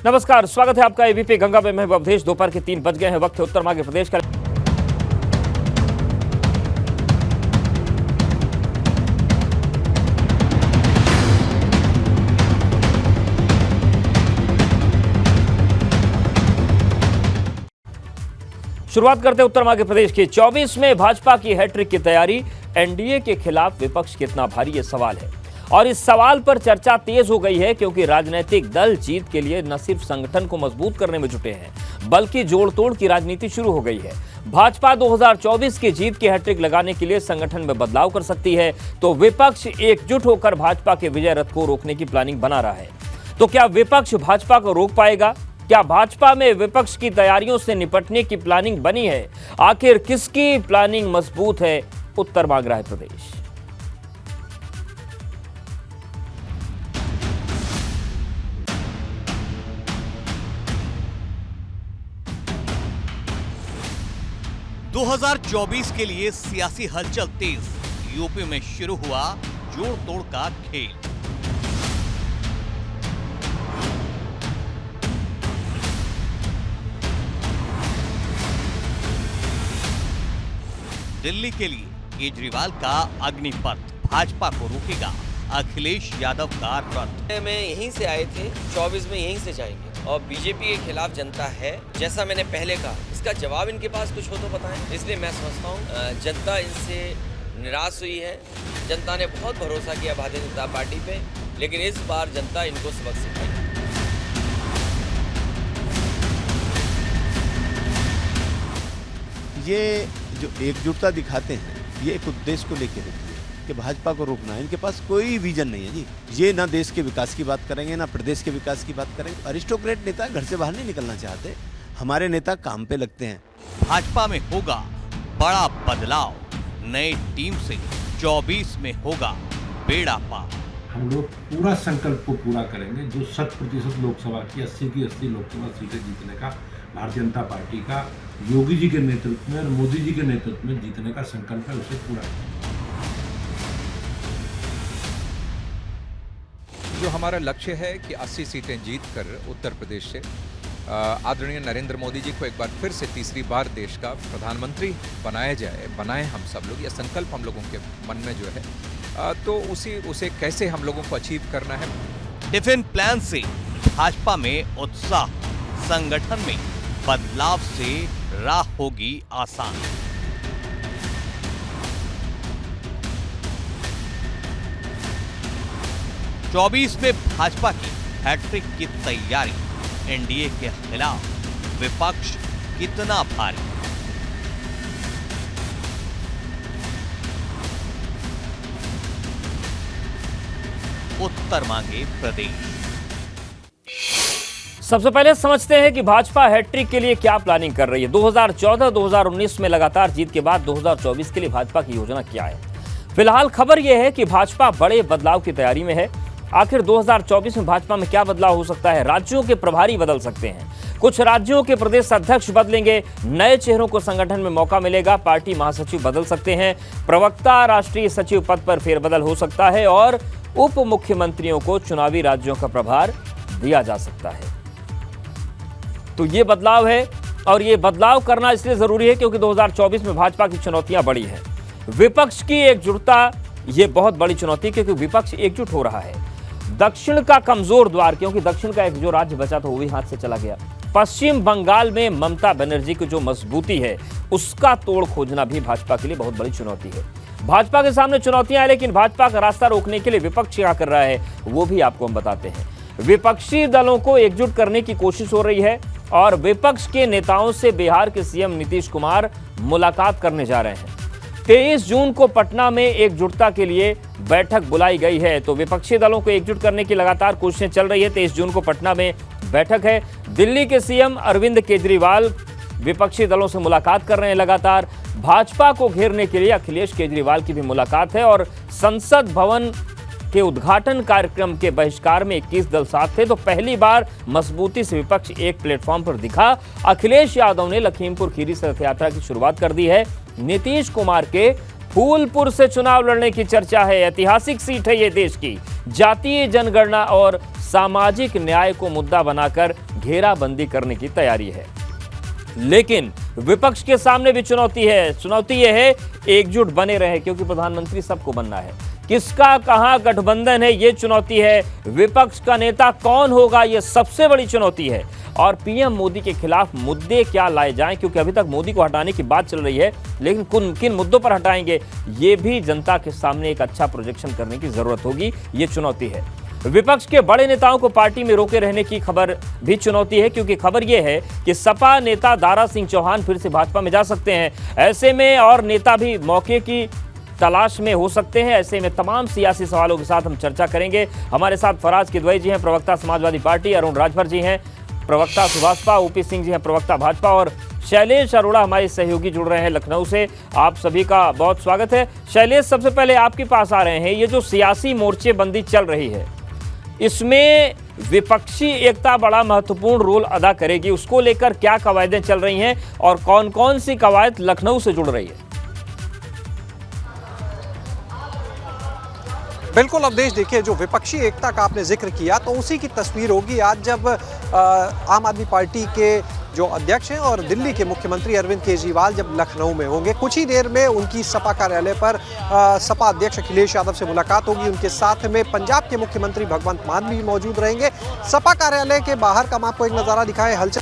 नमस्कार, स्वागत है आपका एबीपी गंगा में। मैं अवधेश। दोपहर के 3 बज गए हैं। वक्त है उत्तर मध्य प्रदेश का। शुरुआत करते हैं उत्तर मध्य प्रदेश के 24 में भाजपा की हैट्रिक की तैयारी। एनडीए के खिलाफ विपक्ष कितना भारी, ये सवाल है और इस सवाल पर चर्चा तेज हो गई है क्योंकि राजनीतिक दल जीत के लिए न सिर्फ संगठन को मजबूत करने में जुटे हैं बल्कि जोड़ तोड़ की राजनीति शुरू हो गई है। भाजपा 2024 की जीत की हैट्रिक लगाने के लिए संगठन में बदलाव कर सकती है, तो विपक्ष एकजुट होकर भाजपा के विजय रथ को रोकने की प्लानिंग बना रहा है। तो क्या विपक्ष भाजपा को रोक पाएगा? क्या भाजपा में विपक्ष की तैयारियों से निपटने की प्लानिंग बनी है? आखिर किसकी प्लानिंग मजबूत है? उत्तर मांग रहा है प्रदेश। दो 2024 के लिए सियासी हलचल तेज। यूपी में शुरू हुआ जोड़ तोड़ का खेल। दिल्ली के लिए केजरीवाल का अग्निपथ भाजपा को रोकेगा अखिलेश यादव का रथ। में यहीं से आए थे, 24 में यहीं से जाएंगे और बीजेपी के खिलाफ जनता है। जैसा मैंने पहले कहा, इसका जवाब इनके पास कुछ हो तो बताएं। इसलिए मैं समझता हूँ जनता इनसे निराश हुई है। जनता ने बहुत भरोसा किया भारतीय जनता पार्टी पे, लेकिन इस बार जनता इनको सबक सिखाएगी। ये जो एकजुटता दिखाते हैं, ये एक उद्देश्य को लेकर होती है कि भाजपा को रोकना है। इनके पास कोई विजन नहीं है जी। ये ना देश के विकास की बात करेंगे, ना प्रदेश के विकास की बात करेंगे। अरिस्टोक्रेट नेता घर से बाहर नहीं निकलना चाहते। हमारे नेता काम पे लगते हैं। भाजपा में होगा बड़ा बदलाव। नई टीम से 24 में होगा बेड़ा पार। हम लोग पूरा संकल्प को पूरा करेंगे। जो 100% लोकसभा की 80 की 80 लोकसभा सीटें जीतने का भारतीय जनता पार्टी का योगी जी के नेतृत्व में और मोदी जी के नेतृत्व में जीतने का संकल्प है, उसे पूरा करेंगे। जो हमारा लक्ष्य है कि 80 सीटें जीत कर उत्तर प्रदेश से आदरणीय नरेंद्र मोदी जी को एक बार फिर से तीसरी बार देश का प्रधानमंत्री बनाए हम सब लोग। यह संकल्प हम लोगों के मन में जो है, तो उसे कैसे हम लोगों को अचीव करना है। टिफिन प्लान से भाजपा में उत्साह, संगठन में बदलाव से राह होगी आसान। चौबीस में भाजपा की हैट्रिक की तैयारी। एनडीए के खिलाफ विपक्ष कितना भारी? उत्तर मांगे प्रदेश। सबसे पहले समझते हैं कि भाजपा हैट्रिक के लिए क्या प्लानिंग कर रही है। 2014-2019 में लगातार जीत के बाद 2024 के लिए भाजपा की योजना क्या है? फिलहाल खबर यह है कि भाजपा बड़े बदलाव की तैयारी में है। आखिर 2024 में भाजपा में क्या बदलाव हो सकता है? राज्यों के प्रभारी बदल सकते हैं, कुछ राज्यों के प्रदेश अध्यक्ष बदलेंगे, नए चेहरों को संगठन में मौका मिलेगा, पार्टी महासचिव बदल सकते हैं, प्रवक्ता, राष्ट्रीय सचिव पद पर फेरबदल हो सकता है और उप मुख्यमंत्रियों को चुनावी राज्यों का प्रभार दिया जा सकता है। तो ये बदलाव है और ये बदलाव करना इसलिए जरूरी है क्योंकि 2024 में भाजपा की चुनौतियां बड़ी हैं। विपक्ष की एकजुटता ये बहुत बड़ी चुनौती है क्योंकि विपक्ष एकजुट हो रहा है। दक्षिण का कमजोर द्वार, क्योंकि दक्षिण का एक जो राज्य बचा था वो भी हाथ से चला गया। पश्चिम बंगाल में ममता बनर्जी की जो मजबूती है उसका तोड़ खोजना भी भाजपा के लिए बहुत बड़ी चुनौती है। भाजपा के सामने चुनौतियां हैं, लेकिन भाजपा का रास्ता रोकने के लिए विपक्ष क्या कर रहा है वो भी आपको हम बताते हैं। विपक्षी दलों को एकजुट करने की कोशिश हो रही है और विपक्ष के नेताओं से बिहार के सीएम नीतीश कुमार मुलाकात करने जा रहे हैं। 23 जून को पटना में एकजुटता के लिए बैठक बुलाई गई है, तो विपक्षी दलों को एकजुट करने की लगातार कोशिशें चल रही है। 23 जून को पटना में बैठक है। दिल्ली के सीएम अरविंद केजरीवाल विपक्षी दलों से मुलाकात कर रहे हैं लगातार। भाजपा को घेरने के लिए अखिलेश केजरीवाल की भी मुलाकात है और संसद भवन के उद्घाटन कार्यक्रम के बहिष्कार में 21 दल साथ थे, तो पहली बार मजबूती से विपक्ष एक प्लेटफॉर्म पर दिखा। अखिलेश यादव ने लखीमपुर खीरी से रथ यात्रा की शुरुआत कर दी है। नीतीश कुमार के फूलपुर से चुनाव लड़ने की चर्चा है। ऐतिहासिक सीट है ये देश की। जातीय जनगणना और सामाजिक न्याय को मुद्दा बनाकर घेराबंदी करने की तैयारी है। लेकिन विपक्ष के सामने भी चुनौती है। चुनौती यह है एकजुट बने रहे, क्योंकि प्रधानमंत्री सबको बनना है। किसका कहां गठबंधन है, ये चुनौती है। विपक्ष का नेता कौन होगा, ये सबसे बड़ी चुनौती है। और पीएम मोदी के खिलाफ मुद्दे क्या लाए जाएं, क्योंकि अभी तक मोदी को हटाने की बात चल रही है, लेकिन किन मुद्दों पर हटाएंगे, ये भी जनता के सामने एक अच्छा प्रोजेक्शन करने की जरूरत होगी। ये चुनौती है। विपक्ष के बड़े नेताओं को पार्टी में रोके रहने की खबर भी चुनौती है, क्योंकि खबर यह है कि सपा नेता दारा सिंह चौहान फिर से भाजपा में जा सकते हैं। ऐसे में और नेता भी मौके की तलाश में हो सकते हैं। ऐसे में तमाम सियासी सवालों के साथ हम चर्चा करेंगे। हमारे साथ फराज किदवई जी हैं, प्रवक्ता समाजवादी पार्टी, अरुण राजभर जी हैं, प्रवक्ता सुभाषपा, ओपी सिंह जी हैं, प्रवक्ता भाजपा, और शैलेश अरोड़ा हमारे सहयोगी जुड़ रहे हैं लखनऊ से। आप सभी का बहुत स्वागत है। शैलेश, सबसे पहले आपके पास आ रहे हैं। ये जो सियासी मोर्चेबंदी चल रही है, इसमें विपक्षी एकता बड़ा महत्वपूर्ण रोल अदा करेगी। उसको लेकर क्या कवायदें चल रही हैं और कौन कौन सी कवायद लखनऊ से जुड़ रही है? बिल्कुल अवधेश, देखिए जो विपक्षी एकता का आपने जिक्र किया तो उसी की तस्वीर होगी आज जब आम आदमी पार्टी के जो अध्यक्ष हैं और दिल्ली के मुख्यमंत्री अरविंद केजरीवाल जब लखनऊ में होंगे। कुछ ही देर में उनकी सपा कार्यालय पर सपा अध्यक्ष अखिलेश यादव से मुलाकात होगी। उनके साथ में पंजाब के मुख्यमंत्री भगवंत मान भी मौजूद रहेंगे। सपा कार्यालय के बाहर का हम आपको एक नज़ारा दिखाएं। हलचल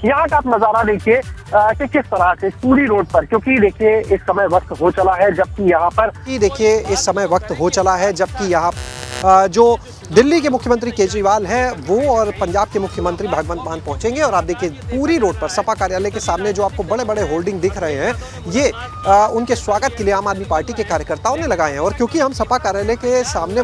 यहाँ का आप नजारा देखिए कि किस तरह से पूरी रोड पर, क्योंकि देखिए इस समय वक्त हो चला है जबकि यहाँ पर जो दिल्ली के मुख्यमंत्री केजरीवाल हैं वो और पंजाब के मुख्यमंत्री भगवंत मान पहुंचेंगे। और आप देखिए पूरी रोड पर सपा कार्यालय के सामने जो आपको बड़े बड़े होर्डिंग दिख रहे हैं, ये उनके स्वागत के लिए आम आदमी पार्टी के कार्यकर्ताओं ने लगाए हैं। और क्योंकि हम सपा कार्यालय के सामने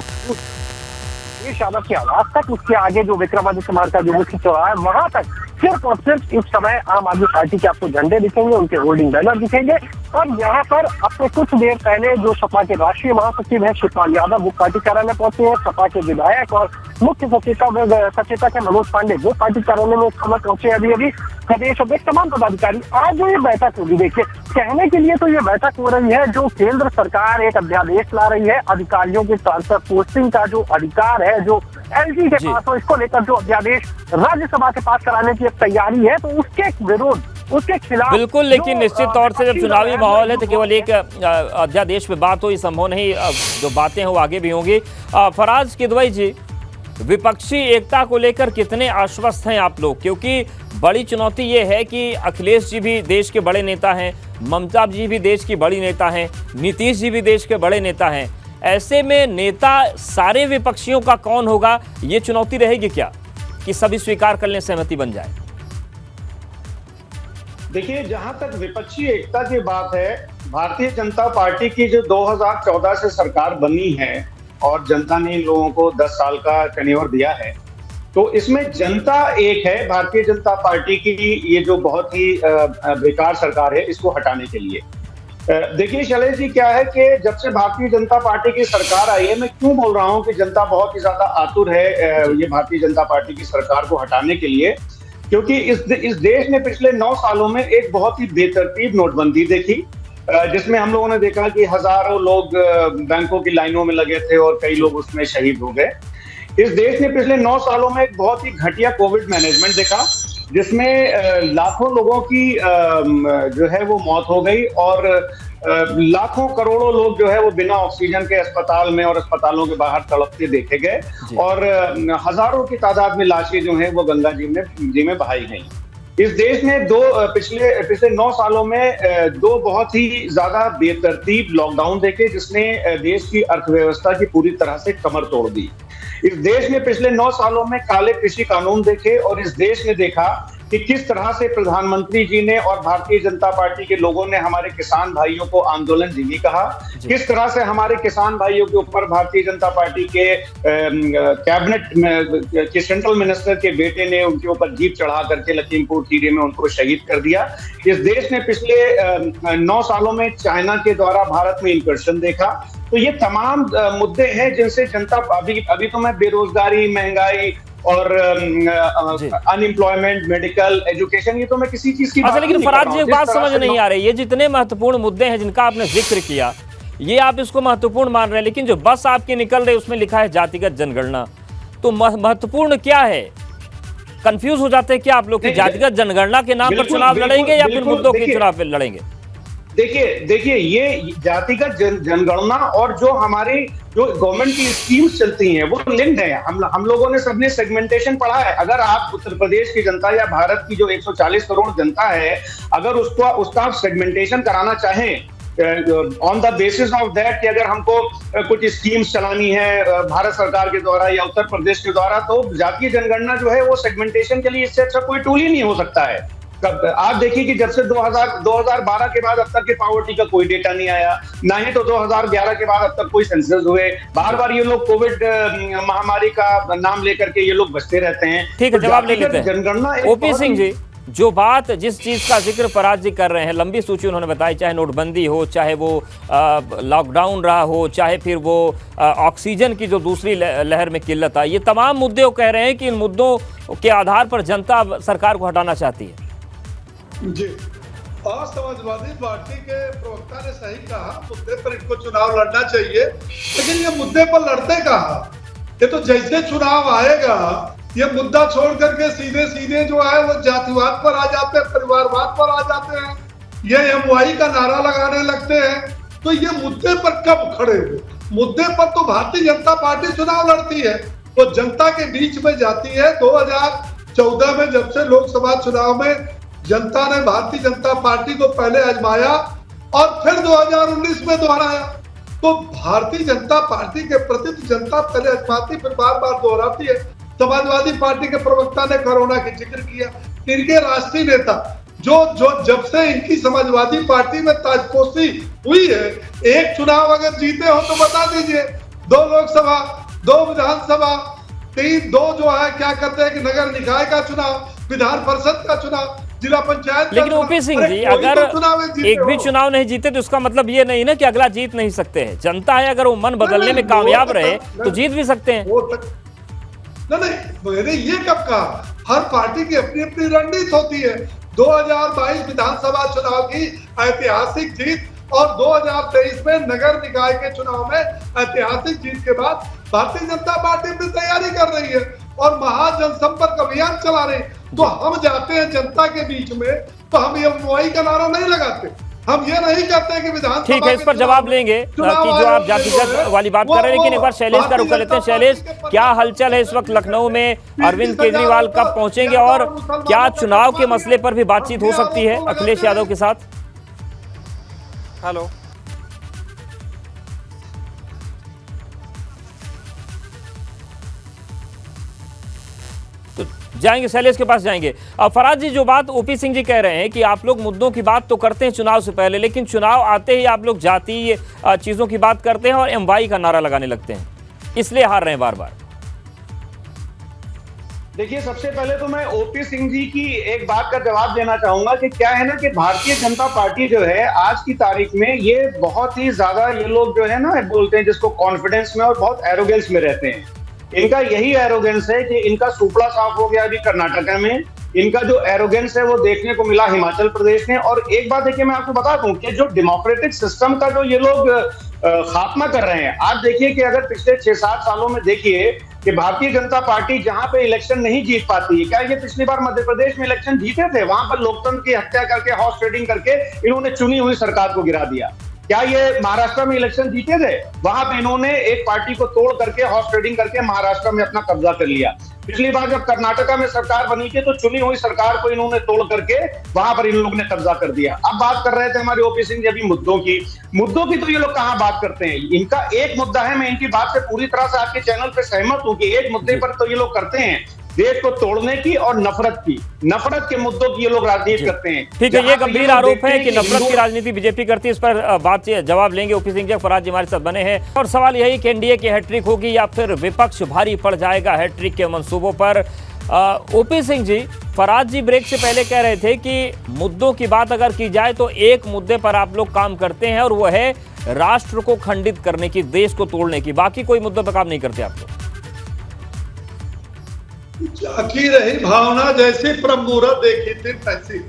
यादव की आवाज तक, उसके आगे जो विक्रमादित्य मार्ग का जो मुख्य चौराहा है, वहां तक सिर्फ और सिर्फ इस समय आम आदमी पार्टी के आपको झंडे दिखेंगे, उनके होर्डिंग बैनर दिखेंगे। और यहाँ पर अपने कुछ देर पहले जो सपा के राष्ट्रीय महासचिव है शिवपाल यादव वो पार्टी कार्यालय पहुंचे हैं। सपा के विधायक और मुख्य सचेतक है मनोज पांडे वो पार्टी कार्यालय में समय पहुंचे। अभी प्रदेश अध्यक्ष तमाम पदाधिकारी आज जो ये बैठक होगी, देखिए कहने के लिए तो ये बैठक हो रही है जो केंद्र सरकार एक अध्यादेश ला रही है अधिकारियों के ट्रांसफर पोस्टिंग का जो अधिकार है जो एलजी के पास हो, इसको लेकर जो अध्यादेश राज्यसभा के पास कराने की एक तैयारी है, तो उसके विरोध उसके खिलाफ बिल्कुल। लेकिन निश्चित तौर से जब चुनावी माहौल है तो केवल एक अध्यादेश पे बात हो, ये संभव नहीं। जो बातें हैं वो आगे भी होंगी। फराज किदवई जी, विपक्षी एकता को लेकर कितने आश्वस्त हैं आप लोग? क्योंकि बड़ी चुनौती ये है कि अखिलेश जी भी देश के बड़े नेता हैं, ममता जी भी देश की बड़ी नेता हैं, नीतीश जी भी देश के बड़े नेता हैं। ऐसे में नेता सारे विपक्षियों का कौन होगा, ये चुनौती रहेगी क्या कि सभी स्वीकार कर लें, सहमति बन जाए? देखिए, जहां तक विपक्षी एकता की बात है, भारतीय जनता पार्टी की जो 2014 से सरकार बनी है और जनता ने इन लोगों को 10 साल का टेन्योर दिया है, तो इसमें जनता एक है भारतीय जनता पार्टी की ये जो बहुत ही बेकार सरकार है इसको हटाने के लिए। देखिए शैलेश जी, क्या है कि जब से भारतीय जनता पार्टी की सरकार आई है, मैं क्यों बोल रहा हूं कि जनता बहुत ही ज्यादा आतुर है ये भारतीय जनता पार्टी की सरकार को हटाने के लिए, क्योंकि इस देश ने पिछले 9 सालों में एक बहुत ही बेतरतीब नोटबंदी देखी, जिसमें हम लोगों ने देखा कि हजारों लोग बैंकों की लाइनों में लगे थे और कई लोग उसमें शहीद हो गए। इस देश ने पिछले 9 सालों में एक बहुत ही घटिया कोविड मैनेजमेंट देखा, जिसमें लाखों लोगों की जो है वो मौत हो गई और लाखों करोड़ों लोग जो है वो बिना ऑक्सीजन के अस्पताल में और अस्पतालों के बाहर तड़पते देखे गए और हजारों की तादाद में लाशें जो हैं वो गंगा जी में बहाई गई। इस देश ने पिछले 9 सालों में 2 बहुत ही ज्यादा बेतरतीब लॉकडाउन देखे, जिसने देश की अर्थव्यवस्था की पूरी तरह से कमर तोड़ दी। इस देश ने पिछले 9 सालों में काले कृषि कानून देखे और इस देश ने देखा कि किस तरह से प्रधानमंत्री जी ने और भारतीय जनता पार्टी के लोगों ने हमारे किसान भाइयों को आंदोलन जीवी कहा, किस तरह से हमारे किसान भाइयों के ऊपर भारतीय जनता पार्टी के कैबिनेट के सेंट्रल मिनिस्टर के बेटे ने उनके ऊपर जीप चढ़ा करके लखीमपुर खीरी में उनको शहीद कर दिया। इस देश ने पिछले 9 सालों में चाइना के द्वारा भारत में इंकर्शन देखा। तो ये तमाम मुद्दे हैं जिनसे जनता अभी तो मैं बेरोजगारी, महंगाई और अनएम्प्लॉयमेंट, मेडिकल, एजुकेशन, ये तो मैं किसी चीज की अच्छा, लेकिन नहीं कर फराज रहा जी हूं। एक बात जिस तरह समझ से नहीं आ रही है, जितने महत्वपूर्ण मुद्दे हैं जिनका आपने जिक्र किया, ये आप इसको महत्वपूर्ण मान रहे हैं, लेकिन जो बस आपकी निकल रही है उसमें लिखा है जातिगत जनगणना, तो महत्वपूर्ण क्या है? कंफ्यूज हो जाते हैं क्या आप लोग कि जातिगत जनगणना के नाम पर बिल्कुल, चुनाव बिल्कुल, लड़ेंगे या फिर बिल्कुल, मुद्दों के देखिए, चुनाव पे लड़ेंगे? देखिए ये जातिगत जनगणना और जो हमारी जो गवर्नमेंट की स्कीम्स चलती हैं वो लिंक्ड है। हम लोगों ने सबने सेगमेंटेशन पढ़ा है। अगर आप उत्तर प्रदेश की जनता या भारत की जो 140 करोड़ जनता है, अगर उसका आप सेगमेंटेशन कराना चाहें on the basis of that कि अगर हमको कुछ स्कीम्स चलानी है भारत सरकार के द्वारा या उत्तर प्रदेश के द्वारा, तो जातीय जनगणना जो है वो सेगमेंटेशन के लिए इससे अच्छा कोई टूल ही नहीं हो सकता है। आप देखिए कि जब से 2012 के बाद अब तक के पॉवर्टी का कोई डेटा नहीं आया, ना ही तो 2011 के बाद अब तक कोई सेंसस हुए। बार बार ये लोग कोविड महामारी का नाम लेकर के ये लोग बचते रहते हैं। ठीक है, जवाब ले लेते हैं। जनगणना ओपी सिंह जी, जो बात जिस चीज का जिक्र फराज जी कर रहे हैं, लंबी सूची उन्होंने बताई, चाहे नोटबंदी हो, चाहे वो लॉकडाउन रहा हो, चाहे फिर वो ऑक्सीजन की जो दूसरी लहर में किल्लत आई, ये तमाम मुद्दे वो कह रहे हैं कि इन मुद्दों के आधार पर जनता सरकार को हटाना चाहती है। जी, और समाजवादी पार्टी के प्रवक्ता ने सही कहा, मुद्दे पर इनको चुनाव लड़ना चाहिए, लेकिन ये मुद्दे पर लड़ते कहाँ? ये तो जैसे चुनाव आएगा ये मुद्दा छोड़ करके सीधे जो है वो जातिवाद पर आ जाते हैं, परिवारवाद पर आ जाते हैं, ये MY का नारा लगाने लगते हैं। तो ये मुद्दे पर कब खड़े हुए? मुद्दे पर तो भारतीय जनता पार्टी चुनाव लड़ती है, वो जनता के बीच में जाती है। 2014 में जब से लोकसभा चुनाव में जनता ने भारतीय जनता पार्टी को पहले आजमाया और फिर 2019 में दोहराया, तो भारतीय जनता पार्टी के प्रति जनता पहले आजमाती फिर बार बार दोहराती है। समाजवादी पार्टी के प्रवक्ता ने कोरोना की जिक्र किया, इनके राष्ट्रीय नेता जो जब से इनकी समाजवादी पार्टी में ताजपोशी हुई है, एक चुनाव अगर जीते हो तो बता दीजिए, 2 लोकसभा, 2 विधानसभा, 2 जो है क्या कहते हैं कि नगर निकाय का चुनाव, विधान परिषद का चुनाव, जिला पंचायत। लेकिन ओपी सिंह जी, अगर एक भी चुनाव नहीं जीते तो इसका मतलब ये नहीं ना कि अगला जीत नहीं सकते हैं। जनता है, अगर वो मन बदलने में कामयाब रहे तो जीत भी सकते हैं। नहीं, मैंने ये कब कहा? हर पार्टी की अपनी अपनी रणनीति होती है। 2022 विधानसभा चुनाव की ऐतिहासिक जीत और 2023 में नगर निकाय के चुनाव में ऐतिहासिक जीत के बाद भारतीय जनता पार्टी अपनी तैयारी कर रही है और महाजनसंपर्क अभियान चला रही है। तो हम जाते हैं जनता के बीच में, तो हम ये MY का नारा नहीं लगाते, हम ये नहीं कहते हैं कि विधानसभा। ठीक है, इस पर जवाब लेंगे कि जो आप जातिगत वाली बात कर रहे हैं, लेकिन एक बार शैलेश का रुख कर लेते हैं। शैलेश, क्या हलचल है इस वक्त लखनऊ में? अरविंद केजरीवाल कब पहुंचेंगे और क्या चुनाव के मसले पर भी बातचीत हो सकती है अखिलेश यादव के साथ? हेलो, जाएंगे, शैलेश के पास जाएंगे। फराज जी, जो बात ओपी सिंह जी कह रहे हैं कि आप लोग मुद्दों की बात तो करते हैं चुनाव से पहले, लेकिन चुनाव आते ही आप लोग जातीय चीजों की बात करते हैं और MY का नारा लगाने लगते हैं, इसलिए हार रहे हैं बार बार। देखिए, सबसे पहले तो मैं ओपी सिंह जी की एक बात का जवाब देना चाहूंगा कि क्या है ना कि भारतीय जनता पार्टी जो है आज की तारीख में ये बहुत ही ज्यादा, ये लोग जो है ना बोलते हैं जिसको कॉन्फिडेंस में और बहुत एरोगेंस में रहते हैं। इनका यही एरोगेंस है कि इनका सुपड़ा साफ हो गया अभी कर्नाटक में, इनका जो एरोगेंस है वो देखने को मिला हिमाचल प्रदेश में। और एक बात देखिए, मैं आपको बता दूं कि जो डेमोक्रेटिक सिस्टम का जो ये लोग खात्मा कर रहे हैं, आप देखिए कि अगर पिछले 6-7 सालों में देखिए कि भारतीय जनता पार्टी जहां पे इलेक्शन नहीं जीत पाती है, क्या ये पिछली बार मध्य प्रदेश में इलेक्शन जीते थे? वहां पर लोकतंत्र की हत्या करके, हॉर्स ट्रेडिंग करके इन्होंने चुनी हुई सरकार को गिरा दिया। क्या ये महाराष्ट्र में इलेक्शन जीते थे? वहां पे इन्होंने एक पार्टी को तोड़ करके, हॉर्स ट्रेडिंग करके महाराष्ट्र में अपना कब्जा कर लिया। पिछली बार जब कर्नाटका में सरकार बनी थी तो चुनी हुई सरकार को इन्होंने तोड़ करके वहां पर इन लोगों ने कब्जा कर दिया। अब बात कर रहे थे हमारे ओपी सिंह जी अभी मुद्दों की तो ये लोग कहां बात करते हैं? इनका एक मुद्दा है, मैं इनकी बात से पूरी तरह से आपके चैनल पे सहमत हूं कि एक मुद्दे पर तो ये लोग करते हैं, देश को तोड़ने की और नफरत के मुद्दों की ये लोग राजनीति करते हैं। ठीक है, ये गंभीर आरोप है कि नफरत की राजनीति बीजेपी करती है। इस पर बात जवाब लेंगे ओपी सिंह जी। फराज जी हमारे साथ बने हैं और सवाल यही कि एनडीए की हैट्रिक होगी या फिर विपक्ष भारी पड़ जाएगा हैट्रिक के मंसूबों पर। ओपी सिंह जी, फराज जी ब्रेक से पहले कह रहे थे कि मुद्दों की बात अगर की जाए तो एक मुद्दे पर आप लोग काम करते हैं और वो है राष्ट्र को खंडित करने की, देश को तोड़ने की, बाकी कोई मुद्दों पर काम नहीं करते आप लोग। झांकी रही भावना जैसी प्रमुहूर्त देखी थी तैसी।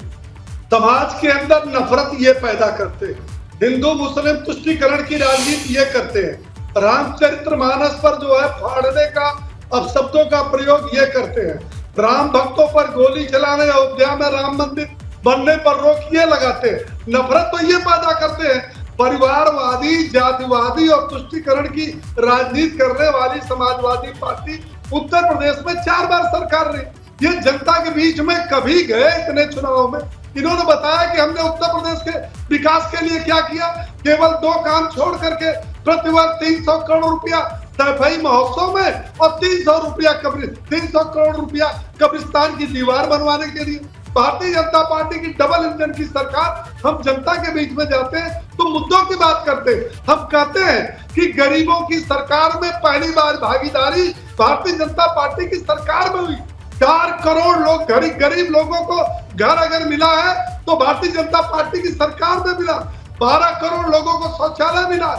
समाज के अंदर नफरत ये पैदा करते हैं, हिंदू मुस्लिम तुष्टीकरण की राजनीति ये करते हैं, रामचरितमानस पर जो है फाड़ने का अपशब्दों का प्रयोग ये करते हैं, राम भक्तों पर गोली चलाने, अयोध्या में राम मंदिर बनने पर रोक ये लगाते हैं, नफरत तो ये पैदा करते हैं। परिवारवादी, जातिवादी और तुष्टीकरण की राजनीति करने वाली समाजवादी पार्टी उत्तर प्रदेश में 4 बार सरकार रही। ये जनता के बीच में कभी गए इतने चुनाव में? इन्होंने बताया कि हमने उत्तर प्रदेश के विकास के लिए क्या किया? केवल 2 काम छोड़ करके प्रतिवर्ष 300 करोड़ रुपया सफाई महोत्सव में और 300 करोड़ रुपया कब्रिस्तान की दीवार बनवाने के लिए। भारतीय जनता पार्टी की डबल इंजन की सरकार, हम जनता के बीच में जाते हैं तो मुद्दों की बात करते हैं। हम कहते हैं कि गरीबों की सरकार में पहली बार भागीदारी भारतीय जनता पार्टी की सरकार में हुई। 4 करोड़ लोग गरीब लोगों को घर अगर मिला है तो भारतीय जनता पार्टी की सरकार में मिला। 12 करोड़ लोगों को शौचालय मिला,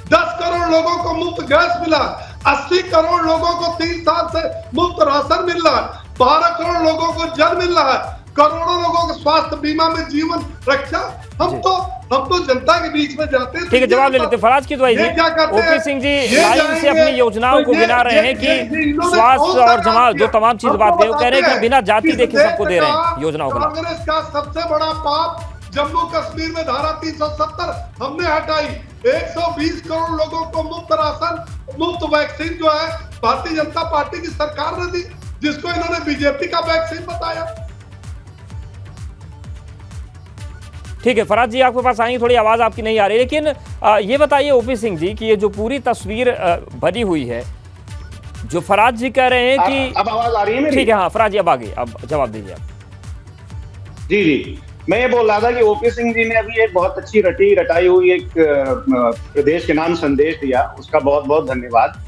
10 करोड़ लोगों को मुफ्त गैस मिला, 80 करोड़ लोगों को 3 साल से मुफ्त राशन मिल रहा है, 12 करोड़ लोगों को जल मिल रहा है, करोड़ों लोगों को स्वास्थ्य बीमा में जीवन रक्षा। हम तो जनता के बीच में जाते हैं। ठीक है, जवाब ले लेते हैं। फराज की दुआई जी, ओपी सिंह जी लाइन से अपनी योजनाओं को गिना रहे हैं कि स्वास्थ्य और जो तमाम चीज बात है, वो कह रहे हैं कि बिना जाति देखे सबको दे रहे हैं योजनाओं को। कांग्रेस का सबसे बड़ा पाप, जम्मू कश्मीर में धारा 370 हमने हटाई। 120 करोड़ लोगों को मुफ्त राशन, मुफ्त वैक्सीन जो है भारतीय जनता पार्टी की सरकार ने दी, जिसको इन्होंने बीजेपी का वैक्सीन बताया। ठीक है, फराज जी आपके पास आएंगे, थोड़ी आवाज आपकी नहीं आ रही, लेकिन ये बताइए ओपी सिंह जी कि ये जो पूरी तस्वीर बनी हुई है, जो फराज जी कह रहे हैं कि अब आवाज आ रही है मेरी? ठीक है, हाँ फराज जी अब आ गई, अब जवाब दीजिए आप। जी, मैं ये बोल रहा था कि ओपी सिंह जी ने अभी एक बहुत अच्छी रटाई हुई एक प्रदेश के नाम संदेश दिया, उसका बहुत बहुत धन्यवाद।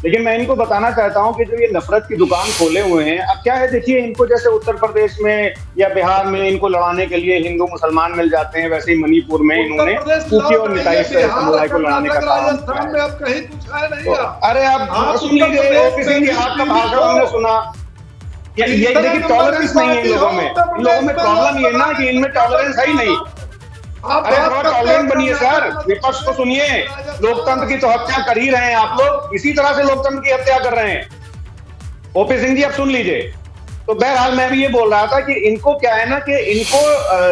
लेकिन मैं इनको बताना चाहता हूं कि जो ये नफरत की दुकान खोले हुए हैं, अब क्या है देखिए, इनको जैसे उत्तर प्रदेश में या बिहार में इनको लड़ाने के लिए हिंदू मुसलमान मिल जाते हैं, वैसे ही मणिपुर में इन्होंने कुकी और निताई समुदाय को लड़ाने का काम किया। अरे आप सुन लीजिए ओपी सिंह जी, आपका भाषण हमने सुना। ये देखिए टॉलरेंस नहीं है इन लोगों में प्रॉब्लम ये ना कि इनमें टॉलरेंस है ही नहीं। अरे थोड़ा टॉलरेंट बनिए सर, विपक्ष को सुनिए। लोकतंत्र की तो हत्या कर ही रहे हैं आप लोग, इसी तरह से लोकतंत्र की हत्या कर रहे हैं। ओपी सिंह जी अब सुन लीजिए। तो बहरहाल मैं भी ये बोल रहा था कि इनको क्या है ना कि इनको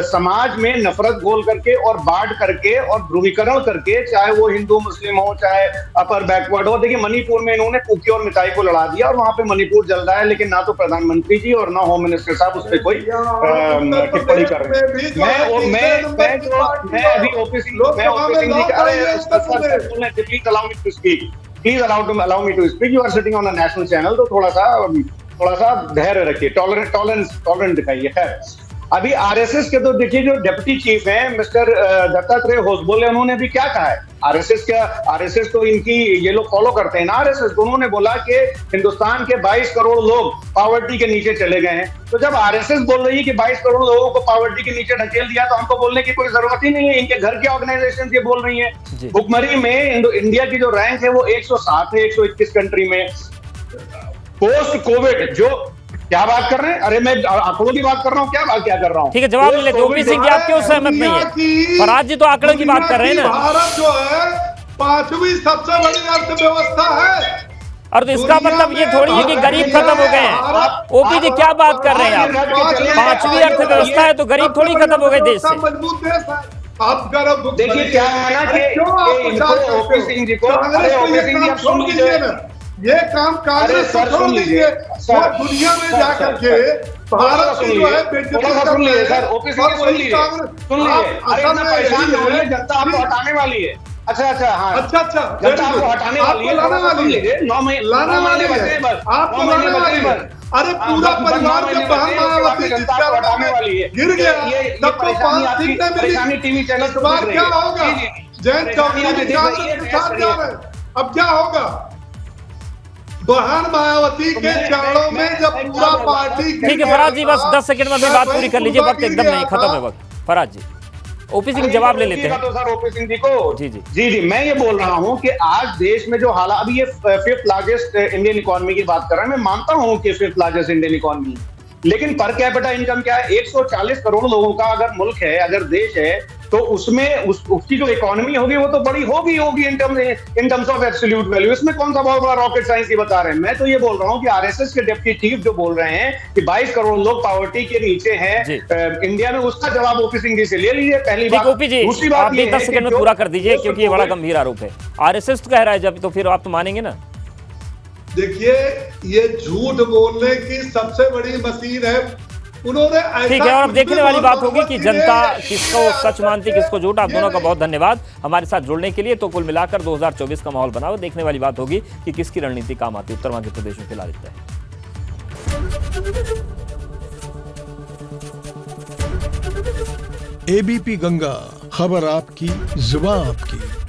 समाज में नफरत घोल करके और बांट करके और ध्रुवीकरण करके, चाहे वो हिंदू मुस्लिम हो, चाहे अपर बैकवर्ड हो। देखिए मणिपुर में इन्होंने कुकी और मिताई को लड़ा दिया और वहां पे मणिपुर जल रहा है, लेकिन ना तो प्रधानमंत्री जी और ना होम मिनिस्टर साहब उस पर कोई टिप्पणी कर रहे हैं। मैं अभी OP Singh ji please allow me to speak. You are sitting on a national channel, तो थोड़ा सा धैर्य रखिए, टॉलरेंस दिखाइए। खैर, अभी आरएसएस के तो देखिए जो डिप्टी चीफ हैं मिस्टर दत्तात्रेय होसबोले, उन्होंने भी क्या कहा है। आरएसएस तो इनकी ये लोग फॉलो करते हैं ना आरएसएस को। उन्होंने बोला कि हिंदुस्तान के 22 करोड़ लोग पॉवर्टी के नीचे चले गए हैं। तो जब आरएसएस बोल रही है कि 22 करोड़ लोगों को पॉवर्टी के नीचे ढकेल दिया, तो हमको बोलने की कोई जरूरत ही नहीं है। इनके घर की ऑर्गेनाइजेशन ये बोल रही है। भुखमरी में इंडिया की जो रैंक है वो 107 है 121 कंट्री में। पोस्ट कोविड जो क्या बात कर रहे हैं, अरे मैं आंकड़ों की बात कर रहा हूँ, क्या कर रहा हूँ। ठीक है, जवाब ले लेते हैं। ओपी सिंह जी आप क्यों सहमत नहीं है? फराज जी तो आंकड़ों की बात कर रहे हैं ना। भारत जो है 5वीं सबसे बड़ी अर्थव्यवस्था है। और तो इसका मतलब ये थोड़ी है कि गरीब खत्म हो गए हैं। ओपी जी क्या बात कर रहे हैं आप? 5वीं अर्थव्यवस्था है तो गरीब थोड़ी खत्म हो गए देश से। मजबूत देश है। आप गर्व देखिए क्या है ना कि ओपी सिंह जी को, ओपी सिंह जी आप सुन लीजिए, ये काम कांग्रेस छोड़ दीजिए, वो दुनिया में जाकर के भारत की जो है सुन लीजिए सर, ओपी सिंह जी सुन लीजिए। अरे इतना परेशान हो रहे, जनता आपको हटाने वाली है। अच्छा हाँ, जनता आपको हटाने वाली है। 9 महीने बचे बस, आपको लाने वाली है। अरे पूरा परिवार जब बहन मायावती हटाने वाली है, गिर गया, सबको 5 सीटें मिली, टीवी चैनल इस बार क्या होगा? जैन चौधरी भी कांग्रेस के साथ जा रहे हैं, अब क्या होगा? बहन मायावती के चरणों में जब पूरा पार्टी। ठीक है फराज जी, बस 10 सेकंड में भी बात पूरी कर लीजिए, वक्त एकदम नहीं, खत्म है वक्त। फराज जी ओपी सिंह जवाब ले लेते हैं। तो सर ओपी सिंह जी को जी मैं ये बोल रहा हूं कि आज देश में जो हालात, अभी ये 5th लार्जेस्ट इंडियन इकोनॉमी की बात कर रहे हैं, मैं मानता हूं कि 5th लार्जेस्ट इंडियन इकोनॉमी, लेकिन पर कैपिटा इनकम क्या है? 140 करोड़ लोगों का अगर मुल्क है, अगर देश है, तो उसमें उसकी जो इकोनॉमी होगी वो तो बड़ी होगी in terms of absolute value. इसमें कौन सा बहुत बड़ा रॉकेट साइंस ही बता रहे हैं। मैं तो ये बोल रहा हूं कि आरएसएस के डिप्टी चीफ जो बोल रहे हैं कि 22 करोड़ लोग पॉवर्टी के नीचे हैं इंडिया में, उसका जवाब ओपी सिंह जी से ले लीजिए। पहली बात। ओपी जी, दूसरी बात, आप भी 10 सेकंड में पूरा कर दीजिए क्योंकि ये बड़ा गंभीर आरोप है। आरएसएस तो कह रहा है जब, तो फिर आप तो मानेंगे ना? देखिए, ये झूठ बोलने की सबसे बड़ी मशीन है। उन्होंने ठीक है, और अब देखने वाली बात होगी कि जनता किसको सच मानती, किसको झूठ। आप दोनों का बहुत धन्यवाद हमारे साथ जुड़ने के लिए। तो कुल मिलाकर 2024 का माहौल बना हुआ, देखने वाली बात होगी कि किसकी रणनीति काम आती है। उत्तर मध्य प्रदेश में फिलहाल इतना है। एबीपी गंगा, खबर आपकी, जुबान आपकी।